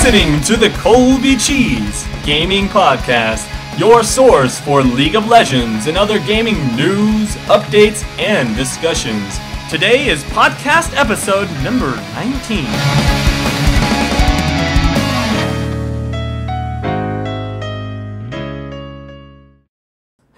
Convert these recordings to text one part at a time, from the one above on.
listening to the ColbyCheeZe Gaming Podcast, your source for League of Legends and other gaming news, updates, and discussions. Today is podcast episode number 19.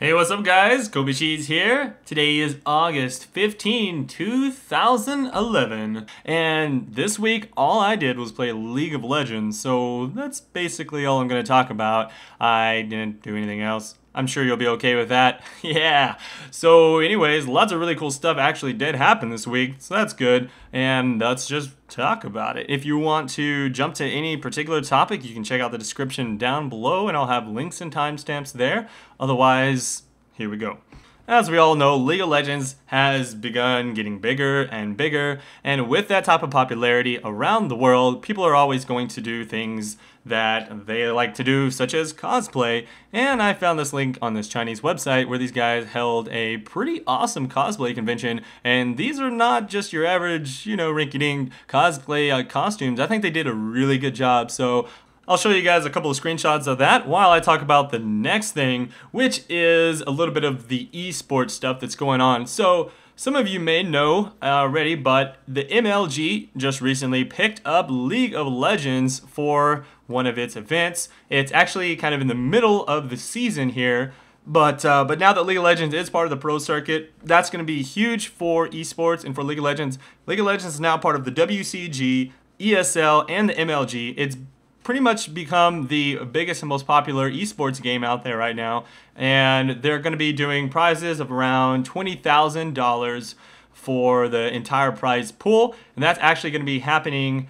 Hey, what's up guys? ColbyCheeZe here. Today is August 15, 2011. And this week, all I did was play League of Legends, so that's basically all I'm going to talk about. I didn't do anything else. I'm sure you'll be okay with that. Yeah. So anyways, lots of really cool stuff actually did happen this week, so that's good. And let's just talk about it. If you want to jump to any particular topic, you can check out the description down below, and I'll have links and timestamps there. Otherwise, here we go. As we all know, League of Legends has begun getting bigger and bigger, and with that type of popularity around the world, people are always going to do things that they like to do, such as cosplay. And I found this link on this Chinese website where these guys held a pretty awesome cosplay convention, and these are not just your average, rinky-dink cosplay costumes. I think they did a really good job, so I'll show you guys a couple of screenshots of that while I talk about the next thing, which is a little bit of the esports stuff that's going on. So some of you may know already, but the MLG just recently picked up League of Legends for one of its events. It's actually kind of in the middle of the season here, but now that League of Legends is part of the pro circuit, that's going to be huge for esports and for League of Legends. League of Legends is now part of the WCG, ESL, and the MLG. It's pretty much become the biggest and most popular esports game out there right now, and they're going to be doing prizes of around $20,000 for the entire prize pool, and that's actually going to be happening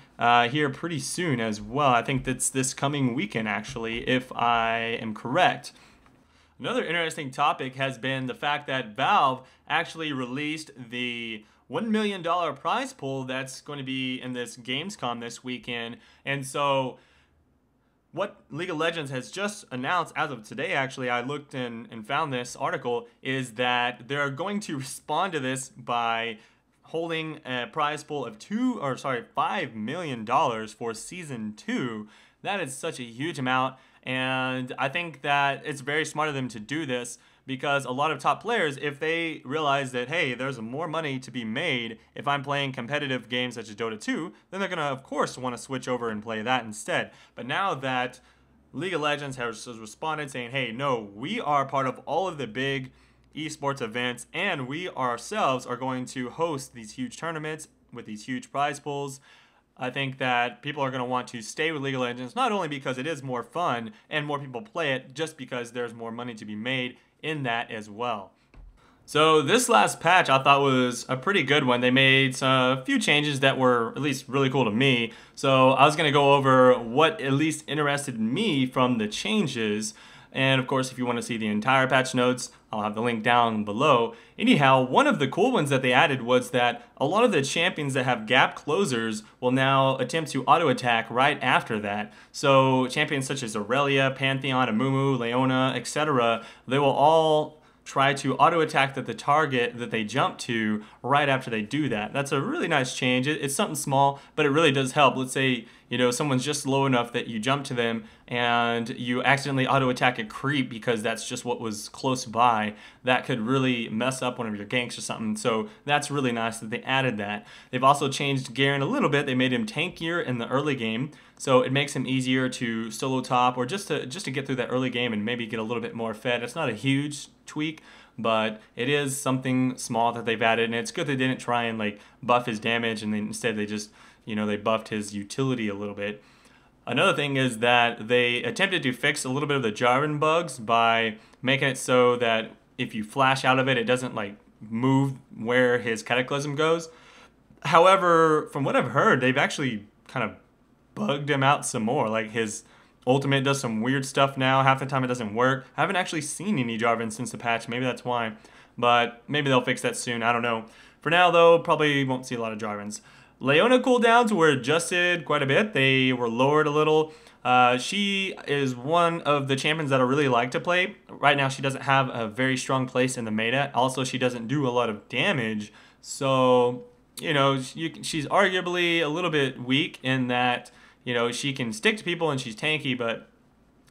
here pretty soon as well. I think that's this coming weekend actually, if I am correct. Another interesting topic has been the fact that Valve actually released the $1 million prize pool that's going to be in this Gamescom this weekend. And so what League of Legends has just announced as of today, actually, I looked and found this article, is that they're going to respond to this by holding a prize pool of $5 million for Season 2. That is such a huge amount, and I think that it's very smart of them to do this, because a lot of top players, if they realize that, hey, there's more money to be made if I'm playing competitive games such as Dota 2, then they're going to, of course, want to switch over and play that instead. But now that League of Legends has responded saying, hey, no, we are part of all of the big esports events, and we ourselves are going to host these huge tournaments with these huge prize pools, I think that people are going to want to stay with League of Legends, not only because it is more fun and more people play it, just because there's more money to be made in that as well. So this last patch I thought was a pretty good one. They made a few changes that were at least really cool to me. So I was going to go over what at least interested me from the changes. And of course, if you want to see the entire patch notes, I'll have the link down below. Anyhow, one of the cool ones that they added was that a lot of the champions that have gap closers will now attempt to auto attack right after that. So champions such as Aurelia, Pantheon, Amumu, Leona, etc., they will all try to auto attack the target that they jump to right after they do that. That's a really nice change. It's something small, but it really does help. Let's say, someone's just low enough that you jump to them and you accidentally auto attack a creep because that's just what was close by. That could really mess up one of your ganks or something. So that's really nice that they added that. They've also changed Garen a little bit. They made him tankier in the early game, so it makes him easier to solo top or just to get through that early game and maybe get a little bit more fed. It's not a huge tweak, but it is something small that they've added, and it's good they didn't try and buff his damage, and instead they just they buffed his utility a little bit. Another thing is that they attempted to fix a little bit of the Jarvan bugs by making it so that if you flash out of it, it doesn't move where his Cataclysm goes. However, from what I've heard, they've actually kind of bugged him out some more. His ultimate does some weird stuff now. Half the time it doesn't work. I haven't actually seen any Jarvan since the patch. Maybe that's why. But maybe they'll fix that soon. I don't know. For now, though, probably won't see a lot of Jarvans. Leona cooldowns were adjusted quite a bit. They were lowered a little. She is one of the champions that I really like to play. Right now, she doesn't have a very strong place in the meta. Also, she doesn't do a lot of damage. So, she's arguably a little bit weak in that, you know, she can stick to people and she's tanky, but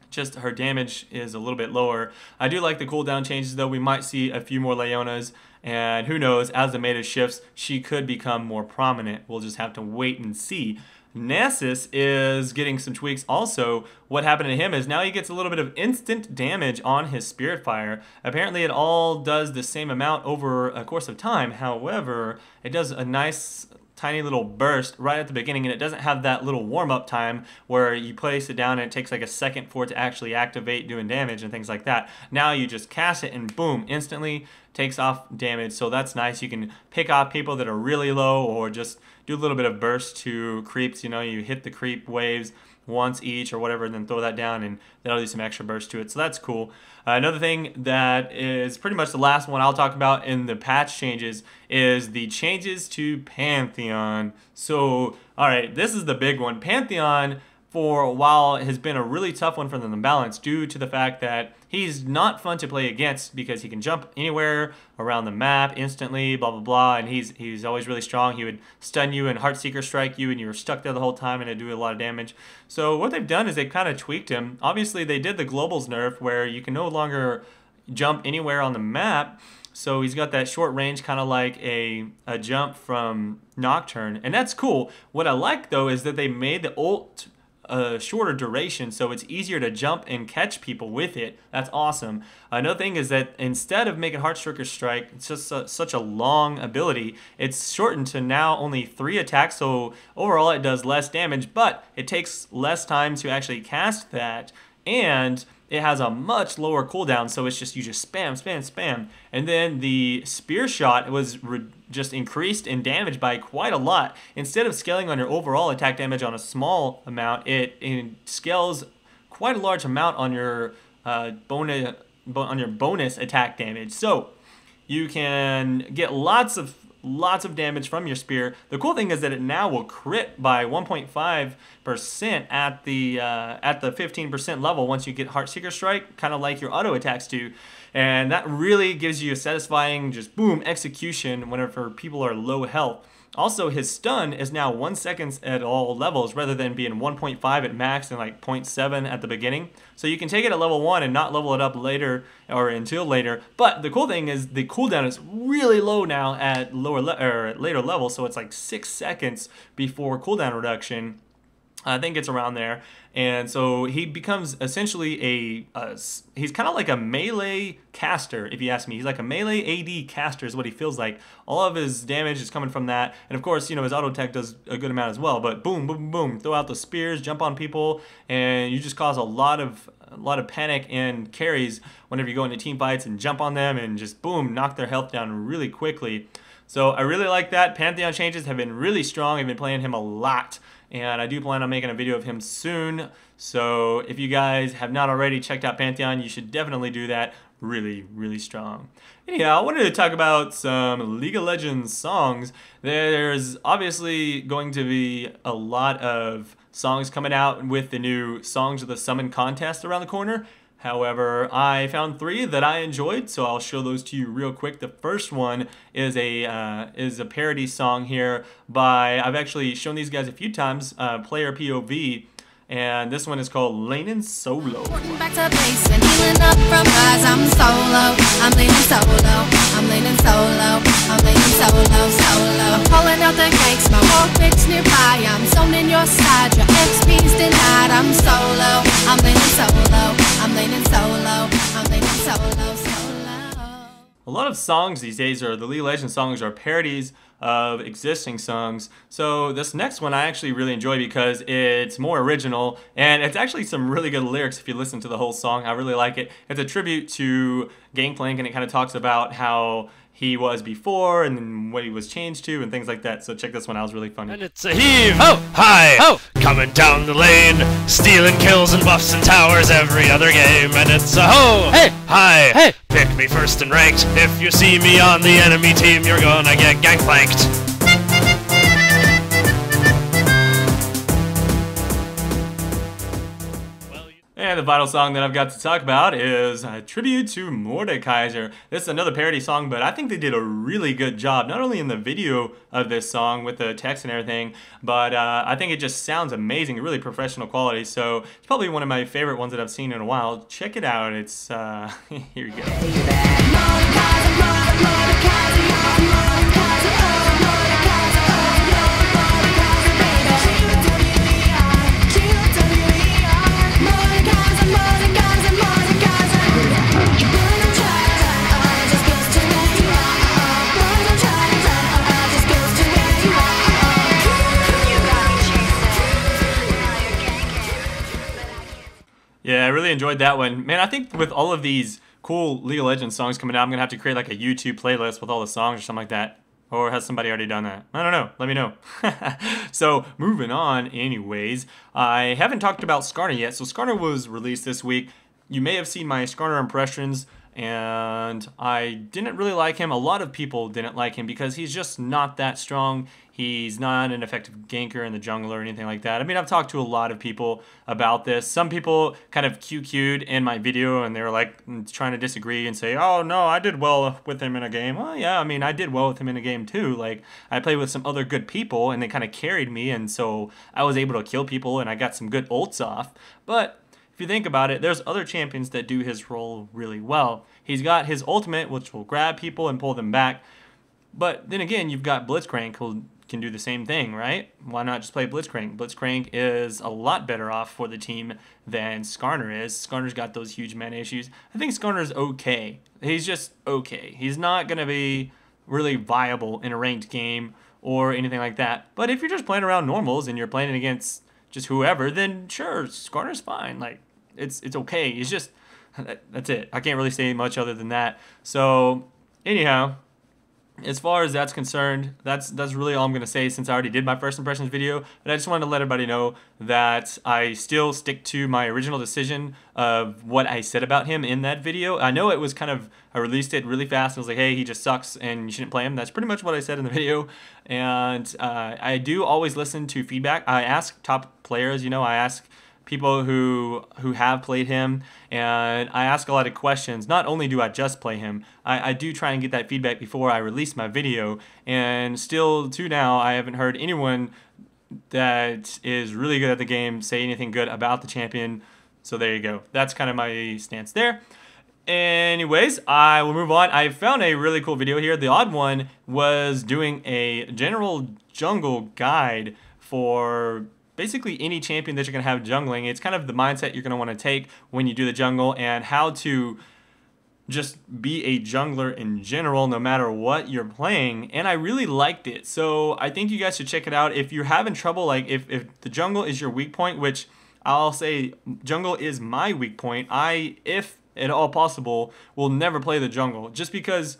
just her damage is a little bit lower. I do like the cooldown changes though. We might see a few more Leonas, and who knows, as the meta shifts, she could become more prominent. We'll just have to wait and see. Nasus is getting some tweaks also. What happened to him is now he gets a little bit of instant damage on his Spirit Fire. Apparently it all does the same amount over a course of time. However, it does a nice tiny little burst right at the beginning, and it doesn't have that little warm-up time where you place it down and it takes like a second for it to actually activate doing damage and things like that. Now you just cast it and boom, instantly takes off damage. So that's nice. You can pick off people that are really low or just do a little bit of burst to creeps. You know, you hit the creep waves once each or whatever, and then throw that down, and that'll do some extra burst to it. So that's cool. Another thing that is pretty much the last one I'll talk about in the patch changes is the changes to Pantheon. So, alright, this is the big one. Pantheon, for a while, has been a really tough one for them to balance due to the fact that he's not fun to play against because he can jump anywhere around the map instantly, blah, blah, blah, and he's always really strong. He would stun you and Heartseeker strike you, and you were stuck there the whole time, and it'd do a lot of damage. So what they've done is they've kind of tweaked him. Obviously, they did the globals nerf where you can no longer jump anywhere on the map. So he's got that short range, kind of like a jump from Nocturne, and that's cool. What I like, though, is that they made the ult a shorter duration, so it's easier to jump and catch people with it. That's awesome. Another thing is that instead of making Heartseeker strike, it's just such a long ability, it's shortened to now only 3 attacks, so overall it does less damage, but it takes less time to actually cast that, and it has a much lower cooldown, so it's just, you just spam, spam, spam. And then the spear shot was just increased in damage by quite a lot. Instead of scaling on your overall attack damage on a small amount, it scales quite a large amount on your bonus attack damage. So you can get lots of damage from your spear. The cool thing is that it now will crit by 1.5% at the 15% level once you get Heartseeker strike, kind of like your auto attacks do. And that really gives you a satisfying just boom execution whenever people are low health. Also, his stun is now 1 second at all levels rather than being 1.5 at max and like 0.7 at the beginning. So you can take it at level 1 and not level it up later or until later. But the cool thing is the cooldown is really low now at later levels, so it's like 6 seconds before cooldown reduction. I think it's around there. And so he becomes essentially he's kind of like a melee caster, if you ask me. He's like a melee AD caster is what he feels like. All of his damage is coming from that. And of course, you know, his auto tech does a good amount as well. But boom, boom, boom, throw out the spears, jump on people, and you just cause a lot of panic and carries whenever you go into team fights and jump on them and just boom, knock their health down really quickly. So I really like that. Pantheon changes have been really strong. I've been playing him a lot, and I do plan on making a video of him soon. So if you guys have not already checked out Pantheon, you should definitely do that. Really, really strong. Anyhow, I wanted to talk about some League of Legends songs. There's obviously going to be a lot of songs coming out with the new Songs of the Summon contest around the corner. However, I found 3 that I enjoyed, so I'll show those to you real quick. The first one is a parody song here by, I've actually shown these guys a few times, Player POV, and this one is called Lanin Solo. Back to base and healing up from rise. I'm solo, I'm leaning solo, I'm leaning solo, I'm leaning solo, solo. I'm pulling out the cakes, my wall fix nearby. I'm zoning your side, your XP's denied. I'm solo, I'm leaning solo, I'm leaning solo, I'm leaning solo, solo. A lot of songs these days, or the League of Legends songs, are parodies of existing songs. So this next one I actually really enjoy because it's more original, and it's actually some really good lyrics if you listen to the whole song. I really like it. It's a tribute to Gangplank, and it kind of talks about how he was before and then what he was changed to and things like that. So check this one out, it was really funny. And it's a heave, ho, hi, ho, coming down the lane, stealing kills and buffs and towers every other game. And it's a ho, hey, hi, hey, pick me first and ranked. If you see me on the enemy team, you're gonna get gangplanked. And the final song that I've got to talk about is a tribute to Mordekaiser. This is another parody song, but I think they did a really good job, not only in the video of this song with the text and everything, but I think it just sounds amazing, really professional quality. So it's probably one of my favorite ones that I've seen in a while. Check it out. It's, here you go. Yeah, I really enjoyed that one. Man, I think with all of these cool League of Legends songs coming out, I'm going to have to create like a YouTube playlist with all the songs or something like that. Or has somebody already done that? I don't know. Let me know. So, moving on anyways. I haven't talked about Skarner yet. So, Skarner was released this week. You may have seen my Skarner impressions, and I didn't really like him. A lot of people didn't like him because he's just not that strong. He's not an effective ganker in the jungle or anything like that. I mean, I've talked to a lot of people about this. Some people kind of QQ'd in my video and they were like trying to disagree and say, oh no, I did well with him in a game. Well, yeah, I mean, I did well with him in a game too. Like, I played with some other good people and they kind of carried me, and so I was able to kill people and I got some good ults off. But if you think about it, there's other champions that do his role really well. He's got his ultimate, which will grab people and pull them back. But then again, you've got Blitzcrank, who can do the same thing, right? Why not just play Blitzcrank? Blitzcrank is a lot better off for the team than Skarner is. Skarner's got those huge mana issues. I think Skarner's okay. He's just okay. He's not going to be really viable in a ranked game or anything like that. But if you're just playing around normals and you're playing against just whoever, then sure, Skarner's fine. Like, it's okay. He's just, that's it. I can't really say much other than that. So, anyhow, as far as that's concerned, that's really all I'm going to say, since I already did my first impressions video. But I just wanted to let everybody know that I still stick to my original decision of what I said about him in that video. I know it was kind of, I released it really fast and was like, hey, he just sucks and you shouldn't play him. That's pretty much what I said in the video. And I do always listen to feedback. I ask top players, you know, I ask people who have played him, and I ask a lot of questions. Not only do I just play him, I do try and get that feedback before I release my video, and still to now I haven't heard anyone that is really good at the game say anything good about the champion. So there you go. That's kind of my stance there. Anyways, I will move on. I found a really cool video here. TheOddOne was doing a general jungle guide for basically any champion that you're going to have jungling. It's kind of the mindset you're going to want to take when you do the jungle, and how to just be a jungler in general no matter what you're playing. And I really liked it, so I think you guys should check it out. If you're having trouble, like if the jungle is your weak point, which I'll say jungle is my weak point, if at all possible, will never play the jungle, just because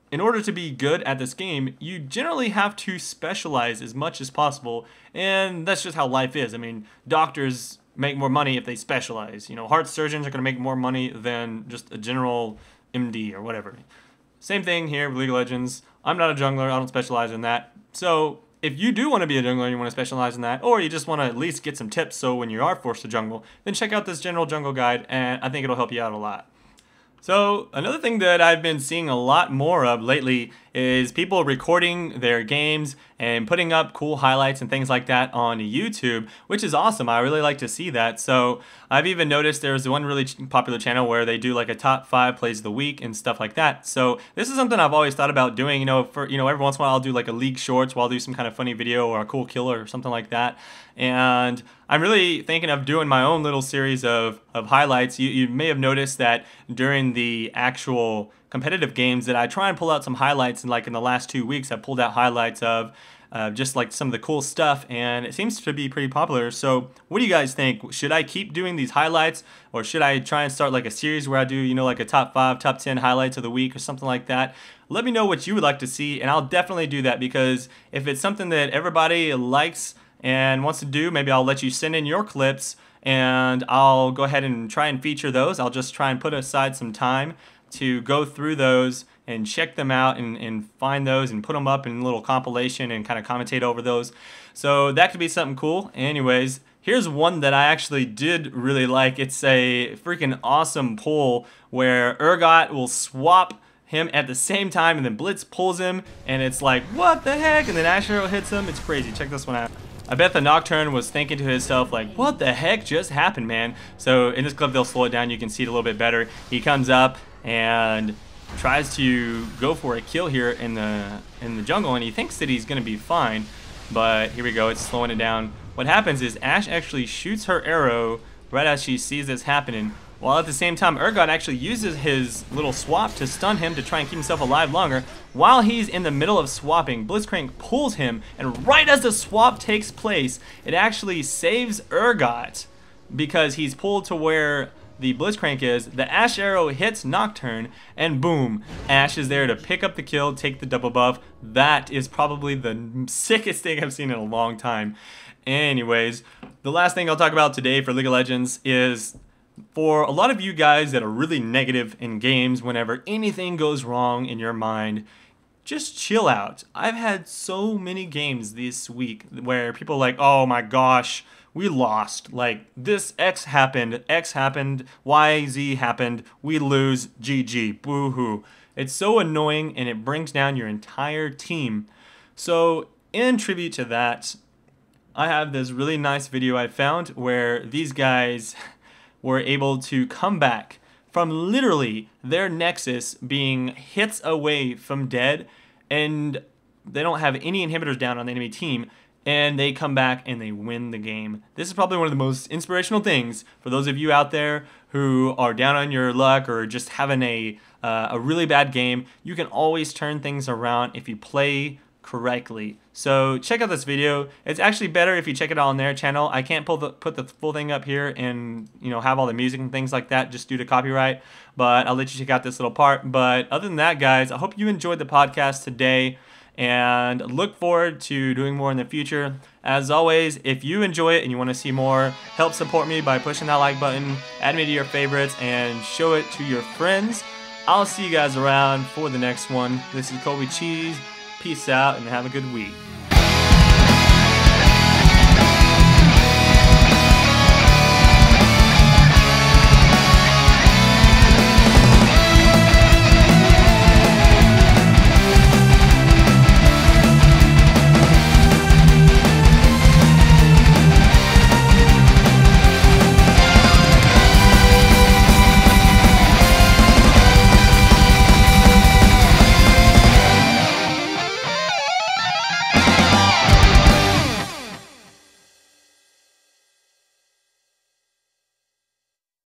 in order to be good at this game, you generally have to specialize as much as possible, and that's just how life is. I mean, doctors make more money if they specialize. You know, heart surgeons are going to make more money than just a general MD or whatever. Same thing here with League of Legends. I'm not a jungler. I don't specialize in that. So if you do want to be a jungler and you want to specialize in that, or you just want to at least get some tips so when you are forced to jungle, then check out this general jungle guide, and I think it'll help you out a lot. So another thing that I've been seeing a lot more of lately is people recording their games and putting up cool highlights and things like that on YouTube, which is awesome. I really like to see that. So I've even noticed there's one really popular channel where they do like a top 5 plays of the week and stuff like that. So this is something I've always thought about doing. You know, every once in a while I'll do like a league shorts where I'll do some kind of funny video or a cool kill or something like that. And I'm really thinking of doing my own little series of highlights. You may have noticed that during the actual competitive games that I try and pull out some highlights, and like in the last 2 weeks I pulled out highlights of just like some of the cool stuff, and it seems to be pretty popular. So what do you guys think? Should I keep doing these highlights, or should I try and start like a series where I do, you know, like a top 5, top 10 highlights of the week or something like that? Let me know what you would like to see, and I'll definitely do that, because if it's something that everybody likes and wants to do, maybe I'll let you send in your clips and I'll go ahead and try and feature those. I'll just try and put aside some time to go through those and check them out and find those and put them up in a little compilation and kind of commentate over those. So that could be something cool. Anyways, Here's one that I actually did really like. It's a freaking awesome pull where Urgot will swap him at the same time and then Blitz pulls him and it's like, what the heck? And then Ashe arrow hits him. It's crazy. Check this one out. I bet the Nocturne was thinking to himself like, what the heck just happened, man? So in this clip they'll slow it down. You can see it a little bit better. He comes up and tries to go for a kill here in the jungle, and he thinks that he's gonna be fine, but here we go, it's slowing it down. What happens is Ashe actually shoots her arrow right as she sees this happening, while at the same time Urgot actually uses his little swap to stun him to try and keep himself alive longer. While he's in the middle of swapping, Blitzcrank pulls him, and right as the swap takes place, it actually saves Urgot because he's pulled to where the Blitzcrank is. The Ashe arrow hits Nocturne, and boom, Ashe is there to pick up the kill, take the double buff. That is probably the sickest thing I've seen in a long time. Anyways, the last thing I'll talk about today for League of Legends is for a lot of you guys that are really negative in games whenever anything goes wrong in your mind, just chill out. I've had so many games this week where people are like, oh my gosh, we lost, like this X happened, Y, Z happened, we lose, GG, boo-hoo. It's so annoying and it brings down your entire team. So in tribute to that, I have this really nice video I found where these guys were able to come back from literally their Nexus being hits away from dead, and they don't have any inhibitors down on the enemy team, and they come back and they win the game. This is probably one of the most inspirational things for those of you out there who are down on your luck or just having a really bad game. You can always turn things around if you play correctly. So check out this video. It's actually better if you check it out on their channel. I can't put the full thing up here and have all the music and things like that just due to copyright, but I'll let you check out this little part. But other than that, guys, I hope you enjoyed the podcast today and look forward to doing more in the future. As always, if you enjoy it and you want to see more, help support me by pushing that like button, add me to your favorites, and show it to your friends. I'll see you guys around for the next one. This is ColbyCheeZe. Peace out and have a good week.